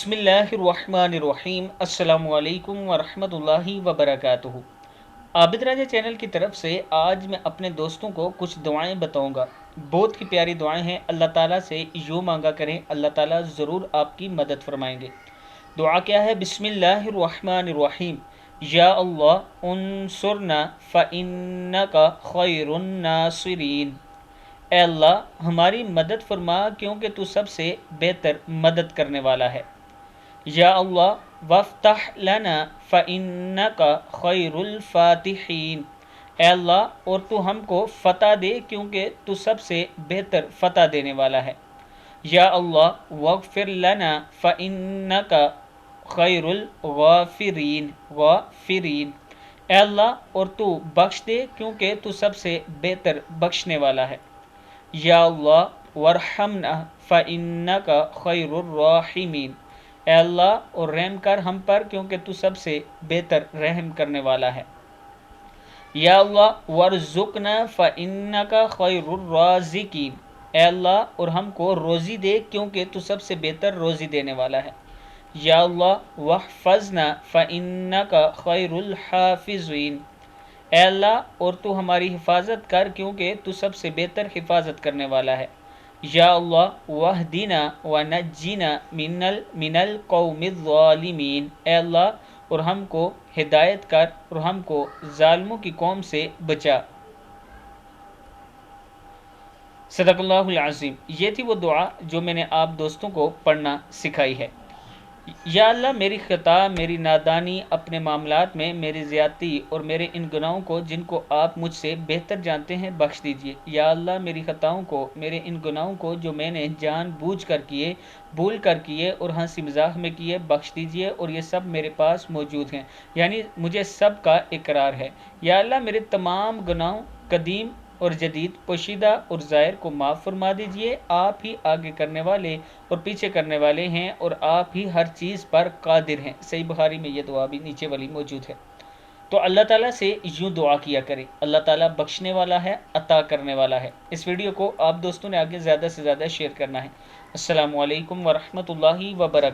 بسم اللہ الرحمن الرحیم۔ السلام علیکم ورحمۃ اللہ وبرکاتہ۔ عابد راجہ چینل کی طرف سے آج میں اپنے دوستوں کو کچھ دعائیں بتاؤں گا۔ بہت ہی پیاری دعائیں ہیں، اللہ تعالیٰ سے یوں مانگا کریں، اللہ تعالیٰ ضرور آپ کی مدد فرمائیں گے۔ دعا کیا ہے؟ بسم اللہ الرحمن الرحیم۔ یا اللہ انصرنا فإنک خیر الناصرین۔ اے اللہ ہماری مدد فرما کیونکہ تو سب سے بہتر مدد کرنے والا ہے۔ یا اللہ وفتح لنا فإنک خیر الفاتحین۔ اے اللہ اور تو ہم کو فتح دے کیونکہ تو سب سے بہتر فتح دینے والا ہے۔ یا اللہ واغفر لنا فإنک خیر الغافرین غافرین۔ اے اللہ اور تو بخش دے کیونکہ تو سب سے بہتر بخشنے والا ہے۔ یا اللہ ورحمنا فإنک خیر الراحمین۔ اے اللہ اور رحم کر ہم پر کیونکہ تو سب سے بہتر رحم کرنے والا ہے۔ یا اللہ ورزقنا فإنک خیر الرازقین۔ اے اللہ اور ہم کو روزی دے کیونکہ تو سب سے بہتر روزی دینے والا ہے۔ یا اللہ واحفظنا فإنک خیر الحافظین۔ اے اللہ اور تو ہماری حفاظت کر کیونکہ تو سب سے بہتر حفاظت کرنے والا ہے۔ یا اللہ واہدنا ونجنا من القوم الظالمین۔ اے اللہ اور ہم کو ہدایت کر اور ہم کو ظالموں کی قوم سے بچا۔ صدق اللہ العظیم۔ یہ تھی وہ دعا جو میں نے آپ دوستوں کو پڑھنا سکھائی ہے۔ یا اللہ میری خطا، میری نادانی، اپنے معاملات میں میری زیادتی اور میرے ان گناہوں کو جن کو آپ مجھ سے بہتر جانتے ہیں بخش دیجئے۔ یا اللہ میری خطاؤں کو، میرے ان گناہوں کو جو میں نے جان بوجھ کر کیے، بھول کر کیے اور ہنسی مذاق میں کیے بخش دیجئے، اور یہ سب میرے پاس موجود ہیں، یعنی مجھے سب کا اقرار ہے۔ یا اللہ میرے تمام گناہوں قدیم اور جدید، پوشیدہ اور ظاہر کو معاف فرما دیجئے۔ آپ ہی آگے کرنے والے اور پیچھے کرنے والے ہیں اور آپ ہی ہر چیز پر قادر ہیں۔ صحیح بخاری میں یہ دعا بھی نیچے والی موجود ہے۔ تو اللہ تعالیٰ سے یوں دعا کیا کریں، اللہ تعالیٰ بخشنے والا ہے، عطا کرنے والا ہے۔ اس ویڈیو کو آپ دوستوں نے آگے زیادہ سے زیادہ شیئر کرنا ہے۔ السلام علیکم ورحمۃ اللہ وبرکاتہ۔